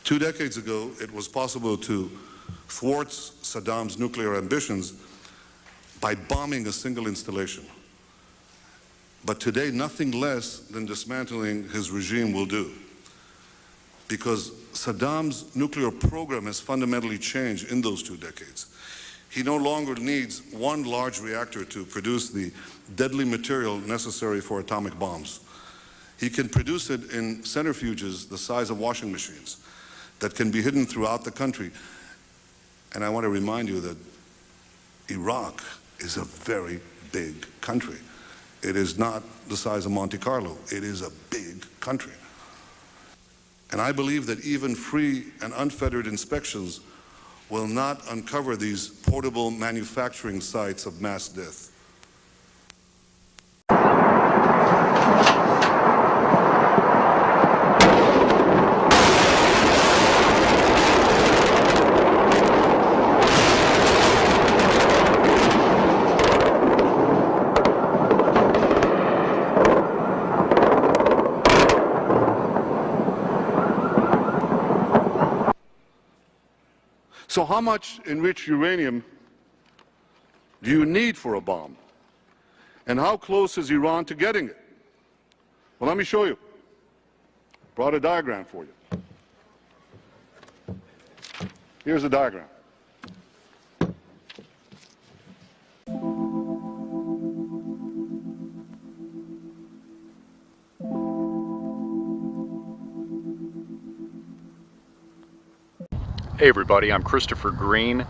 2 decades ago, it was possible to thwart Saddam's nuclear ambitions by bombing a single installation. But today, nothing less than dismantling his regime will do, because Saddam's nuclear program has fundamentally changed in those 2 decades. He no longer needs one large reactor to produce the deadly material necessary for atomic bombs. He can produce it in centrifuges the size of washing machines that can be hidden throughout the country. And I want to remind you that Iraq is a very big country. It is not the size of Monte Carlo. It is a big country. And I believe that even free and unfettered inspections will not uncover these portable manufacturing sites of mass death. So how much enriched uranium do you need for a bomb? And how close is Iran to getting it? Well, let me show you. Brought a diagram for you. Here's a diagram. Hey everybody, I'm Christopher Greene.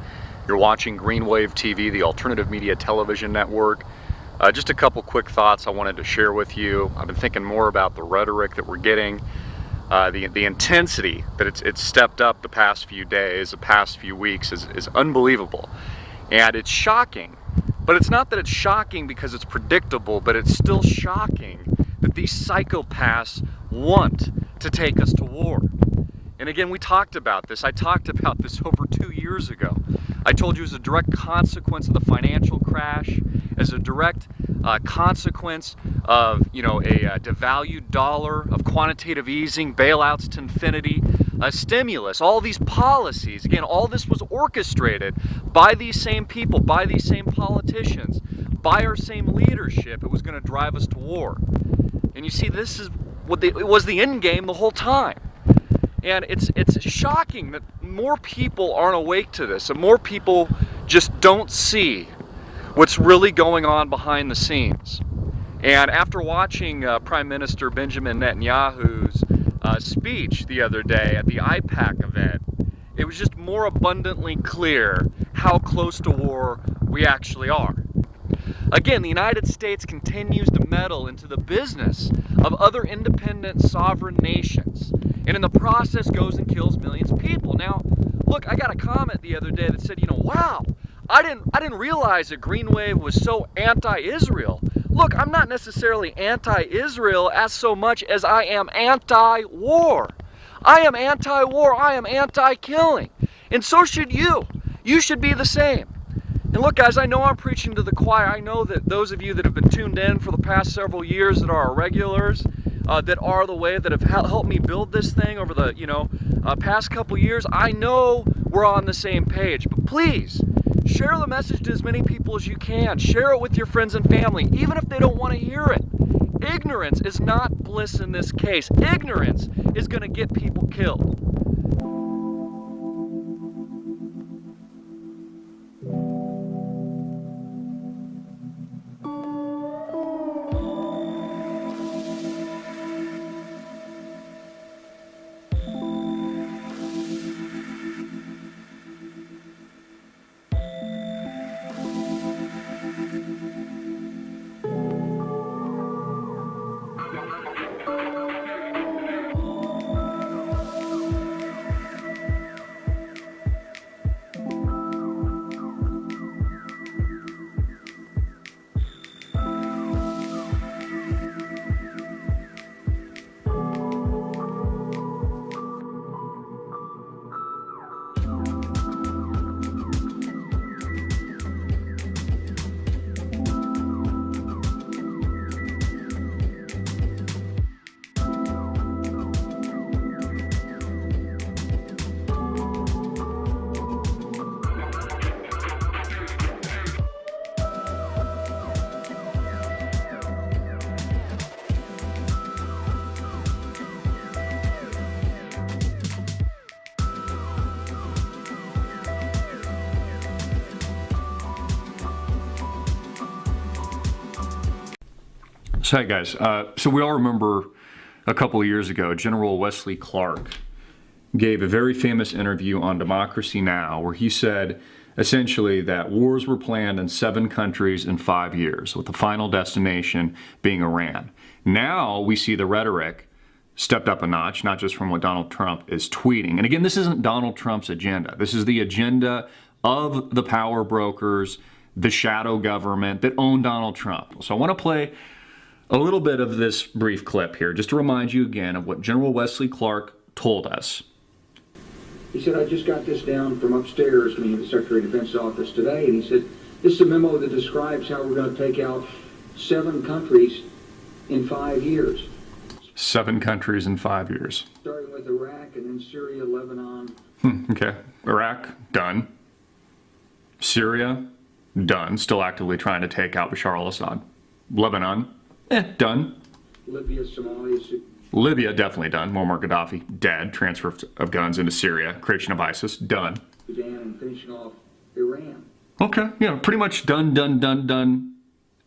You're watching Greene Wave TV, the alternative media television network. Just a couple quick thoughts I wanted to share with you. I've been thinking more about the rhetoric that we're getting, the intensity that it's stepped up the past few days, the past few weeks is unbelievable. And it's shocking, but it's not that it's shocking because it's predictable, but it's still shocking that these psychopaths want to take us to war. And again, we talked about this. I talked about this over 2 years ago. I told you as a direct consequence of the financial crash, as a direct consequence of, a devalued dollar, of quantitative easing, bailouts to infinity, stimulus, all these policies. Again, all this was orchestrated by these same people, by these same politicians, by our same leadership. It was going to drive us to war. And you see, this is what it was the end game the whole time. And it's shocking that more people aren't awake to this, and more people just don't see what's really going on behind the scenes. And after watching Prime Minister Benjamin Netanyahu's speech the other day at the IPAC event, it was just more abundantly clear how close to war we actually are. Again, the United States continues to meddle into the business of other independent sovereign nations, and in the process goes and kills millions of people. Now, look, I got a comment the other day that said, wow, I didn't realize that Greene Wave was so anti-Israel. Look, I'm not necessarily anti-Israel as so much as I am anti-war. I am anti-war, I am anti-killing, and so should you. You should be the same. And look, guys, I know I'm preaching to the choir. I know that those of you that have been tuned in for the past several years that are our regulars, that are the way that have helped me build this thing over the past couple years, I know we're on the same page. But please, share the message to as many people as you can. Share it with your friends and family, even if they don't want to hear it. Ignorance is not bliss in this case. Ignorance is going to get people killed. So, hey guys, so we all remember a couple of years ago, General Wesley Clark gave a very famous interview on Democracy Now! Where he said essentially that wars were planned in 7 countries in 5 years, with the final destination being Iran. Now we see the rhetoric stepped up a notch, not just from what Donald Trump is tweeting. And again, this isn't Donald Trump's agenda. This is the agenda of the power brokers, the shadow government that own Donald Trump. So I want to play a little bit of this brief clip here, just to remind you again of what General Wesley Clark told us. He said, I just got this down from upstairs, meaning the Secretary of Defense's office today, and he said, this is a memo that describes how we're going to take out 7 countries in 5 years. 7 countries in 5 years. Starting with Iraq and then Syria, Lebanon. Okay. Iraq, done. Syria, done. Still actively trying to take out Bashar al-Assad. Lebanon, done. Libya, Somalia. Libya, definitely done. Muammar Gaddafi, dead. Transfer of guns into Syria. Creation of ISIS, done. Sudan, and finishing off Iran. Okay, yeah, pretty much done,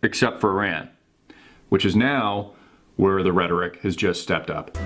except for Iran, which is now where the rhetoric has just stepped up.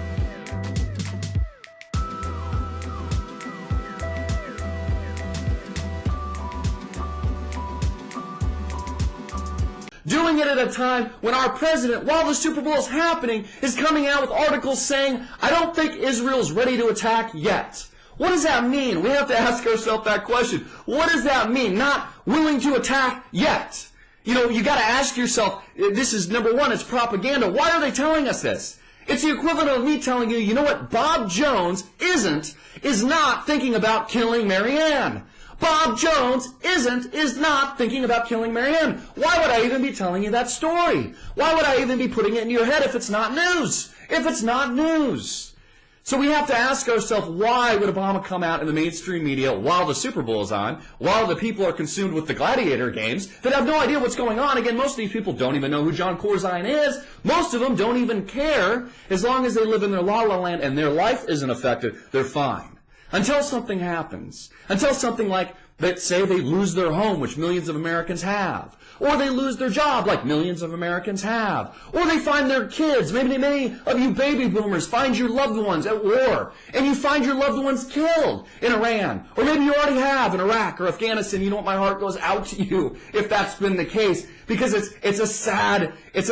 Doing it at a time when our president, while the Super Bowl is happening, is coming out with articles saying, I don't think Israel's ready to attack yet. What does that mean? We have to ask ourselves that question. What does that mean? Not willing to attack yet. You know, you got to ask yourself, this is number one, it's propaganda. Why are they telling us this? It's the equivalent of me telling you, you know what Bob Jones is not thinking about killing Marianne. Bob Jones is not thinking about killing Marianne. Why would I even be telling you that story? Why would I even be putting it in your head if it's not news? If it's not news. So we have to ask ourselves, why would Obama come out in the mainstream media while the Super Bowl is on, while the people are consumed with the gladiator games that have no idea what's going on? Again, most of these people don't even know who John Corzine is. Most of them don't even care. As long as they live in their la-la land and their life isn't affected, they're fine. Until something happens. Until something like, let's say they lose their home, which millions of Americans have. Or they lose their job, like millions of Americans have. Or they find their kids. Maybe many of you baby boomers find your loved ones at war. And you find your loved ones killed in Iran. Or maybe you already have in Iraq or Afghanistan. You know what? My heart goes out to you if that's been the case. Because it's a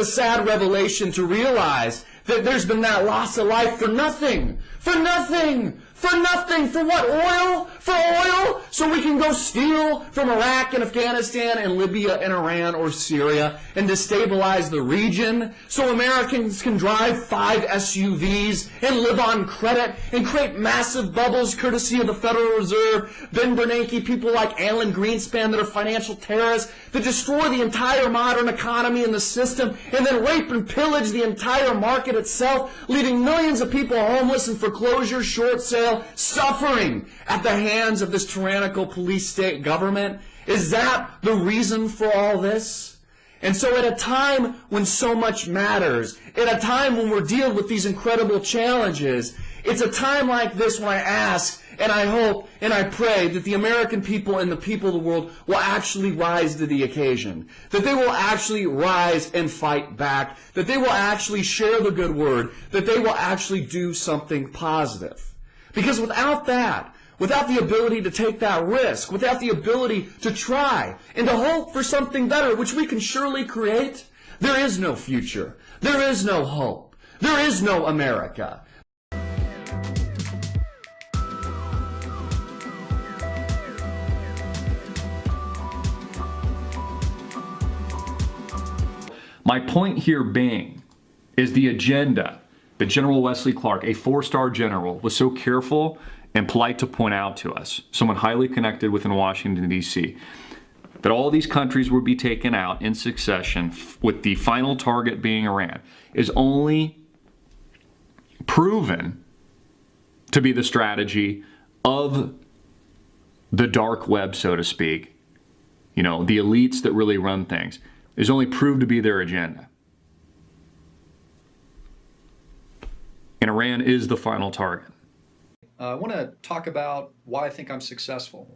sad revelation to realize that there's been that loss of life for nothing. For nothing. For nothing. For what? Oil? For oil? So we can go steal from Iraq and Afghanistan and Libya and Iran or Syria and destabilize the region so Americans can drive 5 SUVs and live on credit and create massive bubbles courtesy of the Federal Reserve, Ben Bernanke, people like Alan Greenspan that are financial terrorists that destroy the entire modern economy and the system and then rape and pillage the entire market itself, leaving millions of people homeless in foreclosure, short sale, suffering at the hands of this tyrannical police state government? Is that the reason for all this? And so at a time when so much matters, at a time when we're dealing with these incredible challenges, it's a time like this when I ask and I hope and I pray that the American people and the people of the world will actually rise to the occasion, that they will actually rise and fight back, that they will actually share the good word, that they will actually do something positive. Because without that, without the ability to take that risk, without the ability to try and to hope for something better, which we can surely create, there is no future. There is no hope. There is no America. My point here being is the agenda that General Wesley Clark, a 4-star general, was so careful and polite to point out to us, someone highly connected within Washington, D.C., that all these countries would be taken out in succession with the final target being Iran, is only proven to be the strategy of the dark web, so to speak. You know, the elites that really run things, is only proved to be their agenda. And Iran is the final target. I want to talk about why I think I'm successful.